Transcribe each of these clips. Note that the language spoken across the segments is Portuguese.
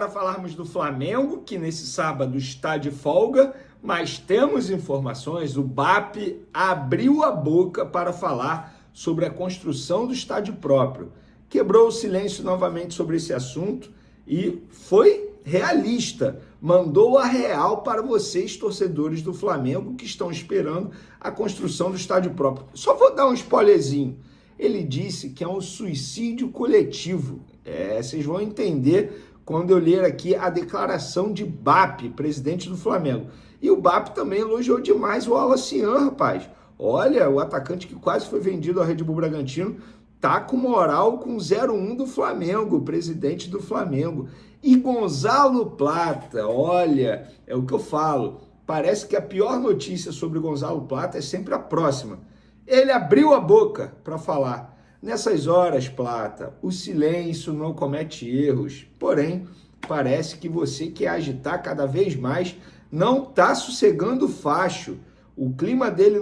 para falarmos do Flamengo, que nesse sábado está de folga, mas temos informações, o BAP abriu a boca para falar sobre a construção do estádio próprio. Quebrou o silêncio novamente sobre esse assunto e foi realista, mandou a real para vocês, torcedores do Flamengo, que estão esperando a construção do estádio próprio. Só vou dar um spoilerzinho. Ele disse que é um suicídio coletivo. Vocês vão entender quando eu ler aqui a declaração de BAP, presidente do Flamengo. E o BAP também elogiou demais o Alacian, rapaz. Olha, o atacante que quase foi vendido ao Red Bull Bragantino tá com moral com 0-1 do Flamengo, presidente do Flamengo. E Gonzalo Plata, olha, é o que eu falo. Parece que a pior notícia sobre o Gonzalo Plata é sempre a próxima. Ele abriu a boca para falar. Nessas horas, Plata, o silêncio não comete erros. Porém, parece que você quer agitar cada vez mais, não está sossegando o facho. O clima dele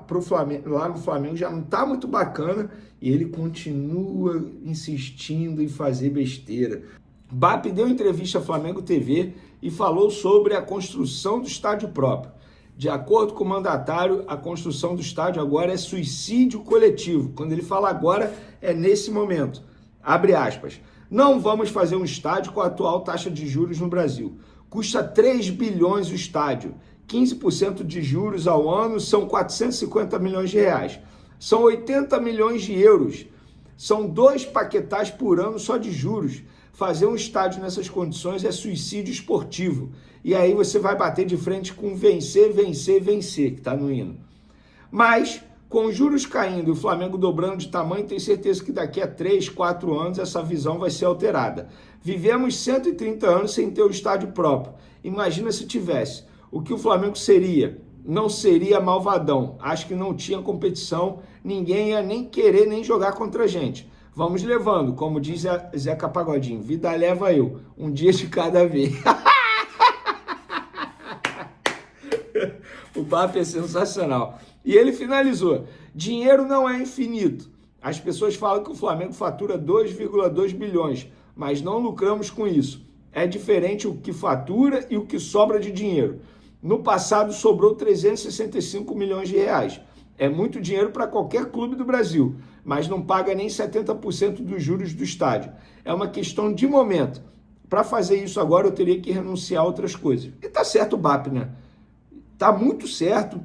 pro Flamengo, lá no Flamengo já não está muito bacana e ele continua insistindo em fazer besteira. BAP deu entrevista à Flamengo TV e falou sobre a construção do estádio próprio. De acordo com o mandatário, a construção do estádio agora é suicídio coletivo. Quando ele fala agora, é nesse momento. Abre aspas. Não vamos fazer um estádio com a atual taxa de juros no Brasil. Custa 3 bilhões o estádio. 15% de juros ao ano são 450 milhões de reais. São 80 milhões de euros. São 2 paquetais por ano só de juros. Fazer um estádio nessas condições é suicídio esportivo. E aí você vai bater de frente com vencer, vencer, vencer, que está no hino. Mas, com os juros caindo e o Flamengo dobrando de tamanho, tenho certeza que daqui a 3, 4 anos essa visão vai ser alterada. Vivemos 130 anos sem ter o estádio próprio. Imagina se tivesse. O que o Flamengo seria? Não seria malvadão. Acho que não tinha competição, ninguém ia nem querer nem jogar contra a gente. Vamos levando, como diz Zeca Pagodinho, vida leva eu, um dia de cada vez. O BAP é sensacional. E ele finalizou, dinheiro não é infinito. As pessoas falam que o Flamengo fatura 2,2 bilhões, mas não lucramos com isso. É diferente o que fatura e o que sobra de dinheiro. No passado sobrou 365 milhões de reais. É muito dinheiro para qualquer clube do Brasil, mas não paga nem 70% dos juros do estádio. É uma questão de momento. Para fazer isso agora, eu teria que renunciar a outras coisas. E tá certo o BAP, né? Tá muito certo.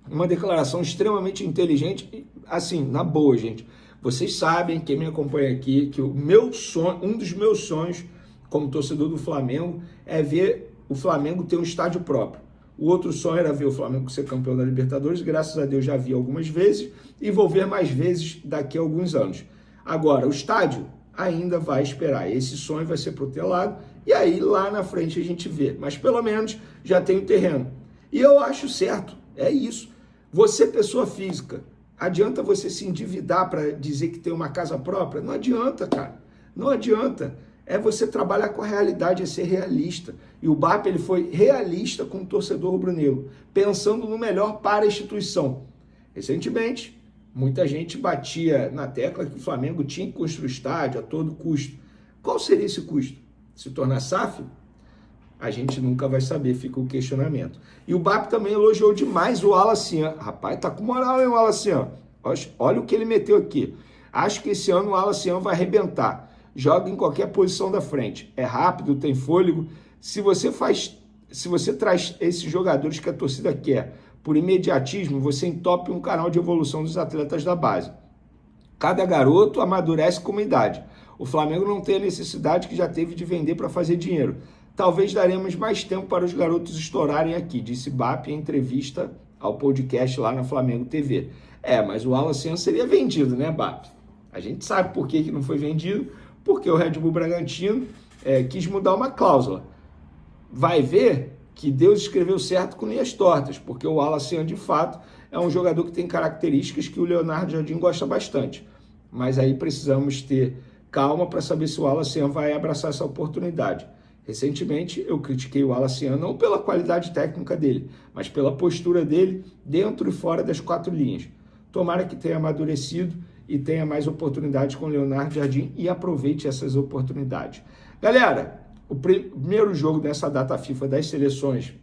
Uma declaração extremamente inteligente. Assim, na boa, gente. Vocês sabem, quem me acompanha aqui, que o meu sonho, um dos meus sonhos como torcedor do Flamengo é ver o Flamengo ter um estádio próprio. O outro sonho era ver o Flamengo ser campeão da Libertadores, graças a Deus já vi algumas vezes e vou ver mais vezes daqui a alguns anos. Agora, o estádio ainda vai esperar, esse sonho vai ser protelado e aí lá na frente a gente vê, mas pelo menos já tem o terreno. E eu acho certo, é isso. Você, pessoa física, adianta você se endividar para dizer que tem uma casa própria? Não adianta, cara, não adianta. É você trabalhar com a realidade, é ser realista. E o BAP ele foi realista com o torcedor rubro-negro, pensando no melhor para a instituição. Recentemente, muita gente batia na tecla que o Flamengo tinha que construir o estádio a todo custo. Qual seria esse custo? Se tornar SAF? A gente nunca vai saber, fica o questionamento. E o BAP também elogiou demais o Alacian. Rapaz, tá com moral, hein, o Alacian? Olha o que ele meteu aqui. Acho que esse ano o Alacian vai arrebentar. Joga em qualquer posição da frente. É rápido, tem fôlego. Se você traz esses jogadores que a torcida quer por imediatismo, você entope um canal de evolução dos atletas da base. Cada garoto amadurece com uma idade. O Flamengo não tem a necessidade que já teve de vender para fazer dinheiro. Talvez daremos mais tempo para os garotos estourarem aqui, disse BAP em entrevista ao podcast lá na Flamengo TV. Mas o Alacian seria vendido, né, BAP? A gente sabe por que não foi vendido, porque o Red Bull Bragantino quis mudar uma cláusula. Vai ver que Deus escreveu certo com linhas tortas, porque o Alacian, de fato, é um jogador que tem características que o Leonardo Jardim gosta bastante. Mas aí precisamos ter calma para saber se o Alacian vai abraçar essa oportunidade. Recentemente, eu critiquei o Alacian não pela qualidade técnica dele, mas pela postura dele dentro e fora das 4 linhas. Tomara que tenha amadurecido e tenha mais oportunidades com o Leonardo Jardim e aproveite essas oportunidades. Galera, o primeiro jogo dessa data FIFA das seleções,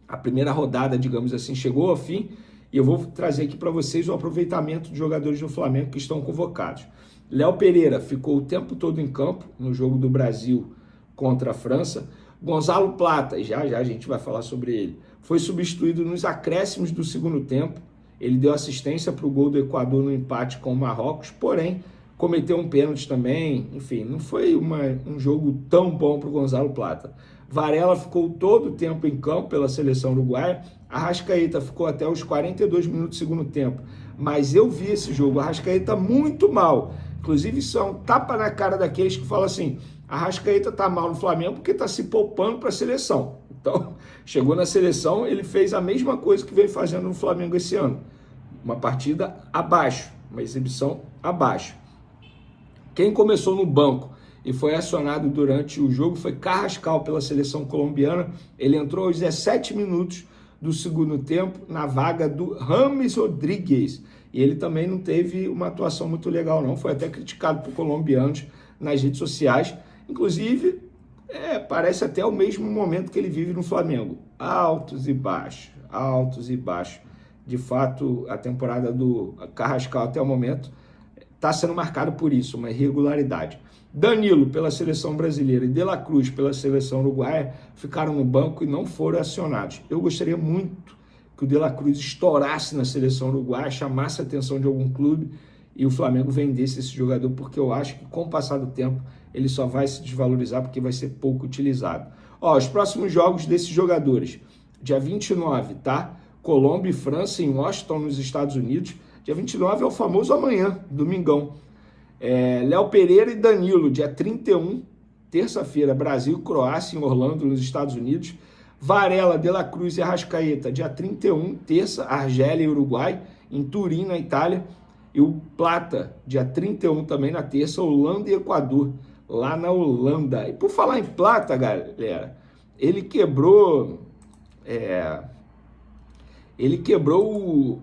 a primeira rodada, digamos assim, chegou ao fim, e eu vou trazer aqui para vocês o aproveitamento de jogadores do Flamengo que estão convocados. Léo Pereira ficou o tempo todo em campo no jogo do Brasil contra a França. Gonzalo Plata, já a gente vai falar sobre ele, foi substituído nos acréscimos do segundo tempo. Ele deu assistência para o gol do Equador no empate com o Marrocos, porém cometeu um pênalti também. Enfim, não foi um jogo tão bom para o Gonzalo Plata. Varela ficou todo o tempo em campo pela seleção uruguaia. Arrascaeta ficou até os 42 minutos do segundo tempo. Mas eu vi esse jogo, Arrascaeta muito mal. Inclusive, isso é um tapa na cara daqueles que falam assim: Arrascaeta tá mal no Flamengo porque tá se poupando para a seleção. Então, chegou na seleção, ele fez a mesma coisa que vem fazendo no Flamengo esse ano. Uma partida abaixo, uma exibição abaixo. Quem começou no banco e foi acionado durante o jogo foi Carrascal pela seleção colombiana. Ele entrou aos 17 minutos do segundo tempo na vaga do James Rodrigues. E ele também não teve uma atuação muito legal não, foi até criticado por colombianos nas redes sociais. Inclusive, parece até o mesmo momento que ele vive no Flamengo. Altos e baixos, altos e baixos. De fato, a temporada do Carrascal até o momento está sendo marcada por isso, uma irregularidade. Danilo, pela seleção brasileira, e De La Cruz, pela seleção uruguaia, ficaram no banco e não foram acionados. Eu gostaria muito que o De La Cruz estourasse na seleção uruguaia, chamasse a atenção de algum clube e o Flamengo vendesse esse jogador, porque eu acho que com o passar do tempo ele só vai se desvalorizar porque vai ser pouco utilizado. Os próximos jogos desses jogadores, dia 29, tá? Colômbia e França em Washington, nos Estados Unidos. Dia 29 é o famoso amanhã, domingão. Léo Pereira e Danilo, dia 31, terça-feira, Brasil e Croácia em Orlando, nos Estados Unidos. Varela, De La Cruz e Arrascaeta, dia 31, terça, Argélia e Uruguai, em Turim, na Itália. E o Plata, dia 31 também na terça, Holanda e Equador, lá na Holanda. E por falar em Plata, galera, ele quebrou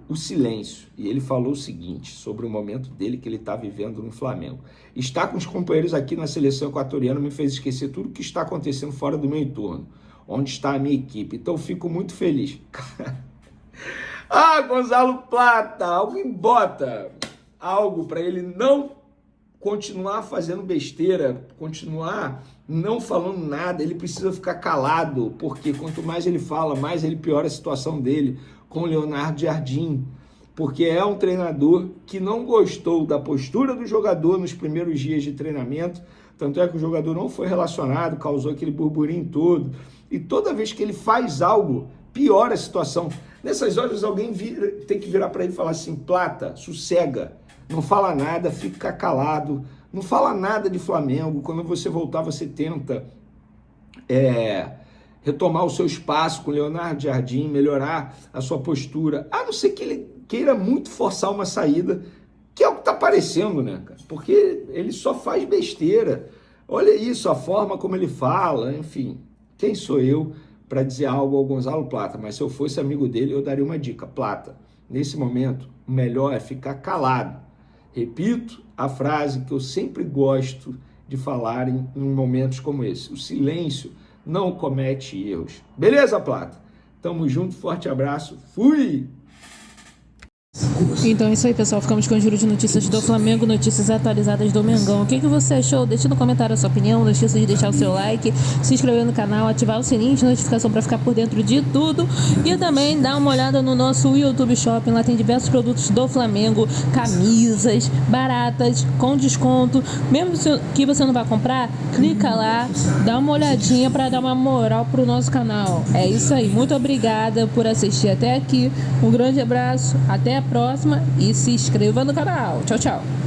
o silêncio e ele falou o seguinte sobre o momento dele que ele está vivendo no Flamengo. Estar com os companheiros aqui na seleção equatoriana me fez esquecer tudo que está acontecendo fora do meu entorno, onde está a minha equipe. Então fico muito feliz. Gonzalo Plata, alguém bota algo para ele não continuar fazendo besteira, continuar não falando nada. Ele precisa ficar calado, porque quanto mais ele fala, mais ele piora a situação dele com o Leonardo Jardim, porque é um treinador que não gostou da postura do jogador nos primeiros dias de treinamento, tanto é que o jogador não foi relacionado, causou aquele burburinho todo, e toda vez que ele faz algo, piora a situação. Nessas horas alguém tem que virar para ele e falar assim: Plata, sossega, não fala nada, fica calado, não fala nada de Flamengo. Quando você voltar, você tenta retomar o seu espaço com o Leonardo Jardim, melhorar a sua postura, a não ser que ele queira muito forçar uma saída, que é o que está aparecendo, né, cara? Porque ele só faz besteira. Olha isso, a forma como ele fala, enfim. Quem sou eu para dizer algo ao Gonzalo Plata? Mas se eu fosse amigo dele, eu daria uma dica: Plata, nesse momento, o melhor é ficar calado. Repito a frase que eu sempre gosto de falar em momentos como esse: o silêncio não comete erros. Beleza, Plata? Tamo junto, forte abraço, fui! Então é isso aí, pessoal, ficamos com o giro de notícias do Flamengo, notícias atualizadas do Mengão. O que você achou? Deixa no comentário a sua opinião, não esqueça de deixar o seu like, se inscrever no canal, ativar o sininho de notificação para ficar por dentro de tudo, e também dá uma olhada no nosso YouTube Shopping. Lá tem diversos produtos do Flamengo, camisas baratas, com desconto. Mesmo que você não vai comprar, clica lá, dá uma olhadinha para dar uma moral pro nosso canal. É isso aí, muito obrigada por assistir até aqui, um grande abraço, até a próxima e se inscreva no canal. Tchau, tchau.